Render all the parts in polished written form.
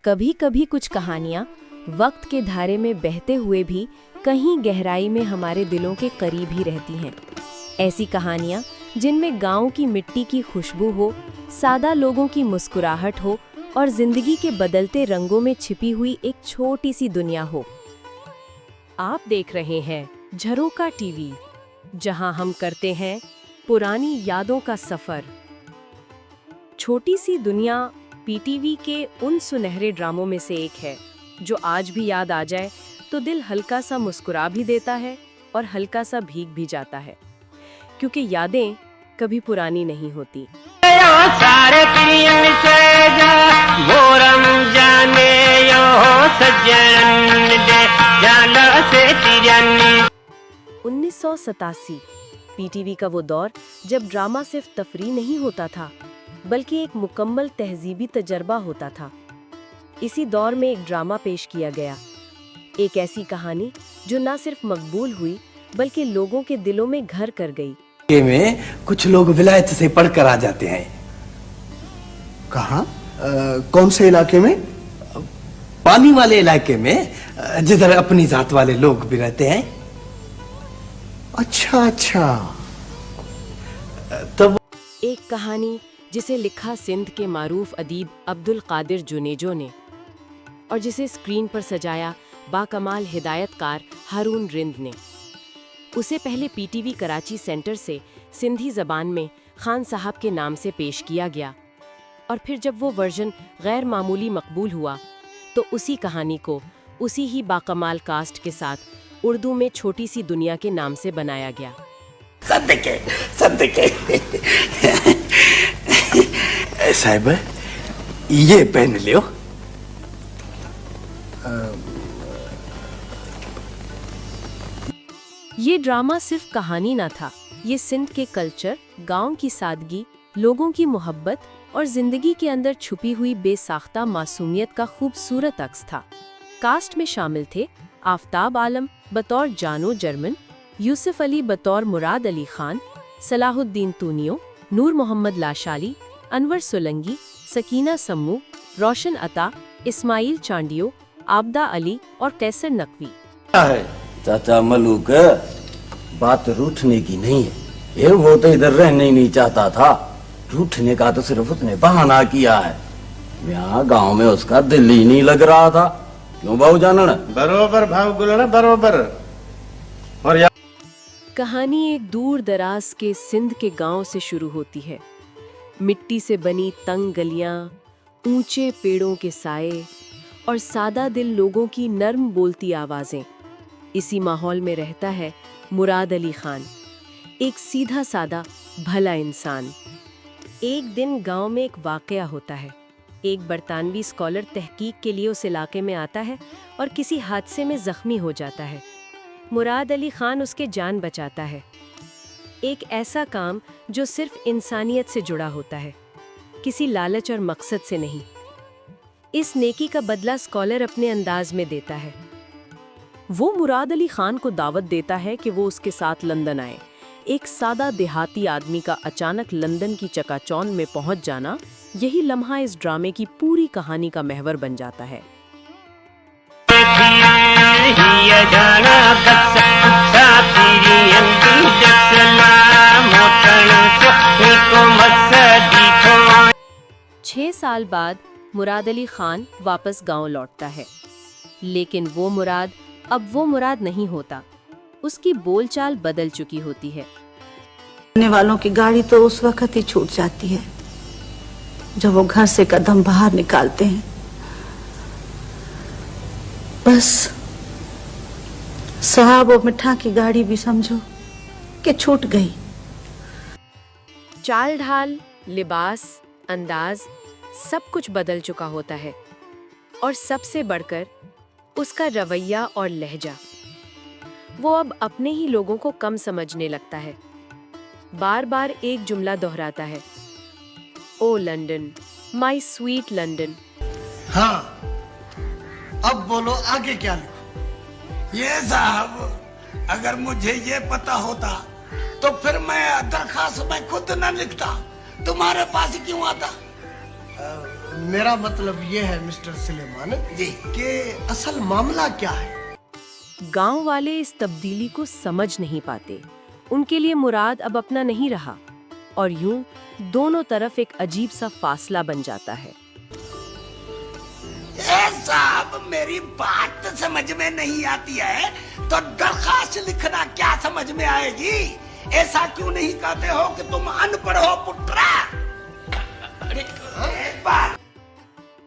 कभी कभी कुछ कहानियाँ वक्त के धारे में बहते हुए भी कहीं गहराई में हमारे दिलों के करीब ही रहती हैं। ऐसी कहानियाँ जिनमें गांव की मिट्टी की खुशबू हो, सादा लोगों की मुस्कुराहट हो और जिंदगी के बदलते रंगों में छिपी हुई एक छोटी सी दुनिया हो। आप देख रहे हैं झरोखा टीवी, जहां हम करते हैं पुरानी यादों का सफर। छोटी सी दुनिया पीटीवी के उन सुनहरे ड्रामों में से एक है जो आज भी याद आ जाए तो दिल हल्का सा मुस्कुरा भी देता है और हल्का सा भीग भी जाता है, क्योंकि यादें कभी पुरानी नहीं होती। उन्नीस सौ 87 पीटीवी का वो दौर जब ड्रामा सिर्फ तफरीह नहीं होता था बल्कि एक मुकम्मल तहजीबी तजर्बा होता था। इसी दौर में एक ड्रामा पेश किया गया, एक ऐसी कहानी जो न सिर्फ मकबूल हुई बल्कि लोगों के दिलों में घर कर गई। में कुछ लोग विलायत से पढ़कर आ जाते हैं। कहाँ? कौन से इलाके में? पानी वाले इलाके में, जिधर अपनी जात वाले लोग भी रहते हैं। अच्छा। तब एक कहानी जिसे लिखा सिंध के मारूफ अदीब अब्दुल कादिर जुनेजो ने और जिसे स्क्रीन पर सजाया बाकमाल हिदायतकार हारून रिंद ने। उसे पहले पीटीवी कराची सेंटर से सिंधी ज़बान में खान साहब के नाम से पेश किया गया और फिर जब वो वर्जन गैर मामूली मकबूल हुआ तो उसी कहानी को उसी ही बाकमाल कास्ट के साथ उर्दू में छोटी सी दुनिया के नाम से बनाया गया। सदके साहिब, ये पेन लियो। ये ड्रामा सिर्फ कहानी ना था, ये सिंध के कल्चर, गांव की सादगी, लोगों की मोहब्बत और जिंदगी के अंदर छुपी हुई बेसाख्ता मासूमियत का खूबसूरत अक्स था। कास्ट में शामिल थे आफताब आलम बतौर जानो जर्मन, यूसुफ अली बतौर मुराद अली खान, सलाहुद्दीन तूनियो, नूर मोहम्मद लाशाली, अनवर सोलंगी, सकीना सम्मू, रोशन अता, इस्माइल चांडियो, आबदा अली और कैसर नकवी। चाचा मलूक, बात रूठने की नहीं है, ये वो तो इधर रहने ही नहीं चाहता था। रूठने का तो सिर्फ उसने बहाना किया है। यहाँ गांव में उसका दिल ही नहीं लग रहा था। क्यों बाबू जानन? बरोबर भाव गुलना, बरोबर। और कहानी एक दूर दराज के सिंध के गांव से शुरू होती है। मिट्टी से बनी तंग गलियां, ऊंचे पेड़ों के साए और सादा दिल लोगों की नर्म बोलती आवाजें। इसी माहौल में रहता है मुराद अली खान, एक सीधा सादा भला इंसान। एक दिन गांव में एक वाकया होता है। एक बरतानवी स्कॉलर तहकीक के लिए उस इलाके में आता है और किसी हादसे में जख्मी हो जाता है। मुराद अली खान उसके जान बचाता है। एक ऐसा काम जो सिर्फ इंसानियत से जुड़ा होता है, किसी लालच और मकसद से नहीं। इस नेकी का बदला स्कॉलर अपने अंदाज में देता है। वो मुराद अली खान को दावत देता है कि वो उसके साथ लंदन आए। एक सादा देहाती आदमी का अचानक लंदन की चकाचौंध में पहुंच जाना, यही लम्हा इस ड्रामे की पूरी कहानी का महवर बन जाता है। छह साल बाद मुराद अली खान वापस गांव लौटता है, लेकिन वो मुराद अब वो मुराद नहीं होता। उसकी बोलचाल बदल चुकी होती है। आने वालों की गाड़ी तो उस वक्त ही छूट जाती है जब वो घर से कदम बाहर निकालते हैं। बस साहब और मिठा की गाड़ी भी समझो कि छूट गई। चाल ढाल, लिबास, अंदाज, सब कुछ बदल चुका होता है और सबसे बढ़कर उसका रवैया और लहजा। वो अब अपने ही लोगों को कम समझने लगता है। बार बार एक जुमला दोहराता है, ओ लंदन, माय स्वीट लंदन। हाँ, अब बोलो आगे क्या लिखूं? ये साहब, अगर मुझे ये पता होता तो फिर मैं दरखास्त में खुद न लिखता, तुम्हारे पास क्यों आता? मेरा मतलब ये है मिस्टर सुलेमान जी। कि असल मामला क्या है। गांव वाले इस तब्दीली को समझ नहीं पाते। उनके लिए मुराद अब अपना नहीं रहा और यूं दोनों तरफ एक अजीब सा फासला बन जाता है। साहब मेरी बात समझ में नहीं आती है तो दरखास्त लिखना क्या समझ में आएगी। ऐसा क्यों नहीं कहते हो कि तुम अनपढ़ हो पुत्रा। एक बार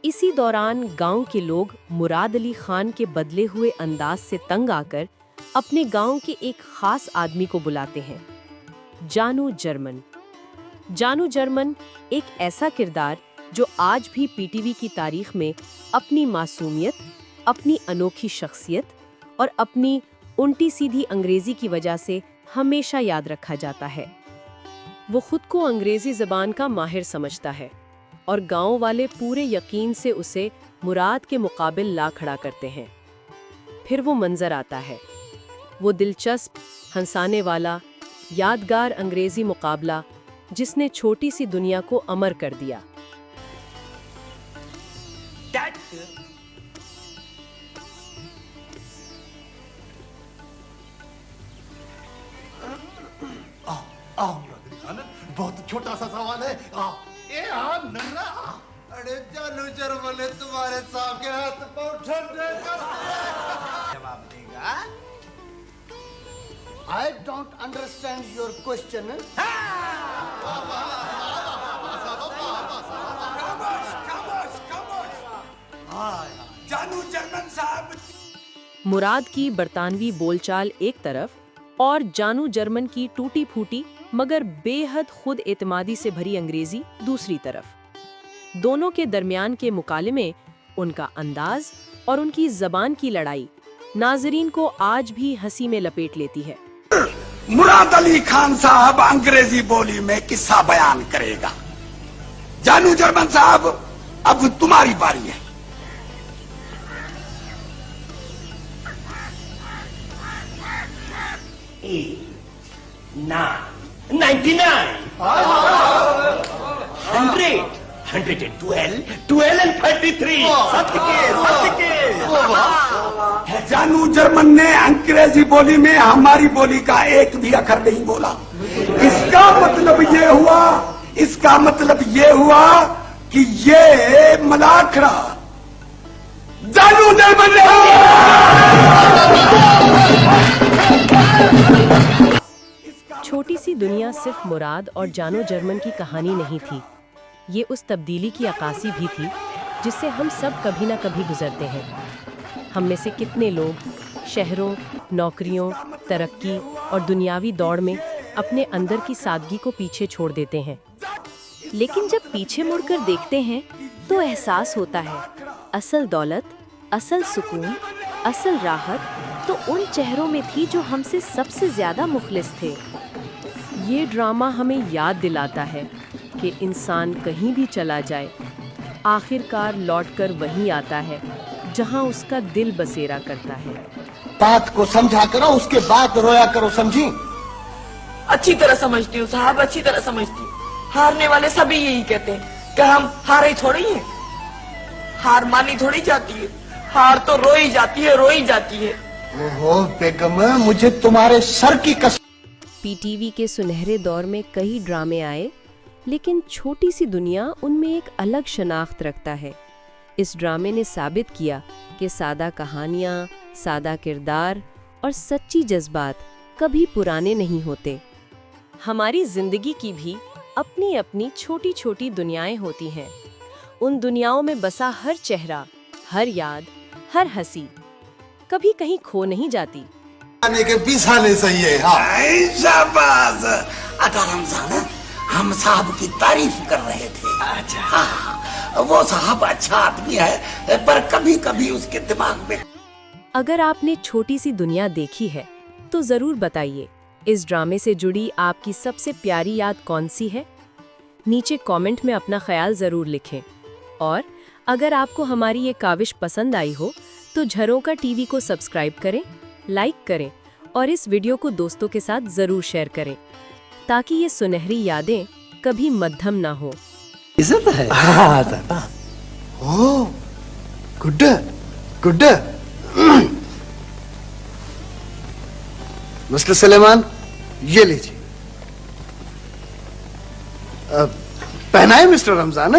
इसी दौरान गांव के लोग मुराद अली खान के बदले हुए अंदाज से तंग आकर अपने गांव के एक खास आदमी को बुलाते हैं, जानू जर्मन। जानू जर्मन एक ऐसा किरदार जो आज भी पीटीवी की तारीख में अपनी मासूमियत, अपनी अनोखी शख्सियत और अपनी उल्टी सीधी अंग्रेजी की वजह से हमेशा याद रखा जाता है। वो खुद को अंग्रेजी ज़बान का माहिर समझता है और गांव वाले पूरे यकीन से उसे मुराद के मुकाबिल ला खड़ा करते हैं। फिर वो मंजर आता है, वो दिलचस्प, हंसाने वाला, यादगार अंग्रेजी मुकाबला जिसने छोटी सी दुनिया को अमर कर दिया। बहुत छोटा सा सवाल है। अरे जानू जर्मन ने तुम्हारे सामने हाथ पांव ठंडे कर जवाब देगा। I don't understand your question. जानू जर्मन साहब। मुराद की बरतानवी बोलचाल एक तरफ और जानू जर्मन की टूटी फूटी मगर बेहद खुद एतमादी से भरी अंग्रेजी दूसरी तरफ। दोनों के दरमियान के मुकाले में उनका अंदाज और उनकी जबान की लड़ाई नाजरीन को आज भी हंसी में लपेट लेती है। मुराद अली खान साहब अंग्रेजी बोली में किस्सा बयान करेगा। जानू जर्मन साहब अब तुम्हारी बारी है। जानू जर्मन ने अंग्रेजी बोली में हमारी बोली का एक भी अक्षर नहीं बोला। इसका मतलब ये हुआ कि ये मलाखड़ा जानू जर्मन ने। छोटी सी दुनिया सिर्फ मुराद और जानू जर्मन की कहानी नहीं थी, ये उस तब्दीली की अक्कासी भी थी जिससे हम सब कभी ना कभी गुजरते हैं। हम में से कितने लोग शहरों, नौकरियों, तरक्की और दुनियावी दौड़ में अपने अंदर की सादगी को पीछे छोड़ देते हैं, लेकिन जब पीछे मुड़कर देखते हैं तो एहसास होता है असल दौलत, असल सुकून, असल राहत तो उन चेहरों में थी जो हमसे सबसे ज्यादा मुखलिस थे। ये ड्रामा हमें याद दिलाता है कि इंसान कहीं भी चला जाए आखिरकार लौटकर वहीं आता है जहां उसका दिल बसेरा करता है। बात को समझा करो, उसके बाद रोया करो, समझी? अच्छी तरह समझती हूँ साहब, अच्छी तरह समझती हूँ। हारने वाले सभी यही कहते हैं कि हम हारे थोड़ी हैं। हार मानी थोड़ी जाती है, हार तो रोई जाती है, रोई जाती है। ओहो बेगम, मुझे तुम्हारे सर की कसम। पीटीवी के सुनहरे दौर में कई ड्रामे आए, लेकिन छोटी सी दुनिया उनमें एक अलग शनाख्त रखता है। इस ड्रामे ने साबित किया कि सादा कहानियाँ, सादा किरदार और सच्ची जज्बात कभी पुराने नहीं होते। हमारी जिंदगी की भी अपनी अपनी छोटी छोटी दुनियाएं होती हैं। उन दुनियाओं में बसा हर चेहरा, हर याद, हर हंसी कभी कहीं खो नहीं जाती। आने के पीछाने सही है। हाँ। शाबाश। अगर हम साहब की तारीफ कर रहे थे। अच्छा। हाँ, वो साहब अच्छा आदमी है, पर कभी कभी उसके दिमाग में। अगर आपने छोटी सी दुनिया देखी है तो जरूर बताइए, इस ड्रामे से जुड़ी आपकी सबसे प्यारी याद कौन सी है? नीचे कमेंट में अपना ख्याल जरूर लिखें। और अगर आपको हमारी ये काविश पसंद आई हो तो झरोका टीवी को सब्सक्राइब करें, लाइक करें और इस वीडियो को दोस्तों के साथ जरूर शेयर करें ताकि ये सुनहरी यादें कभी मद्धम ना हो। इज्जत है। ओ गुड गुड। मिस्टर सलेमान, ये लीजिए। पहनाए मिस्टर रमजान।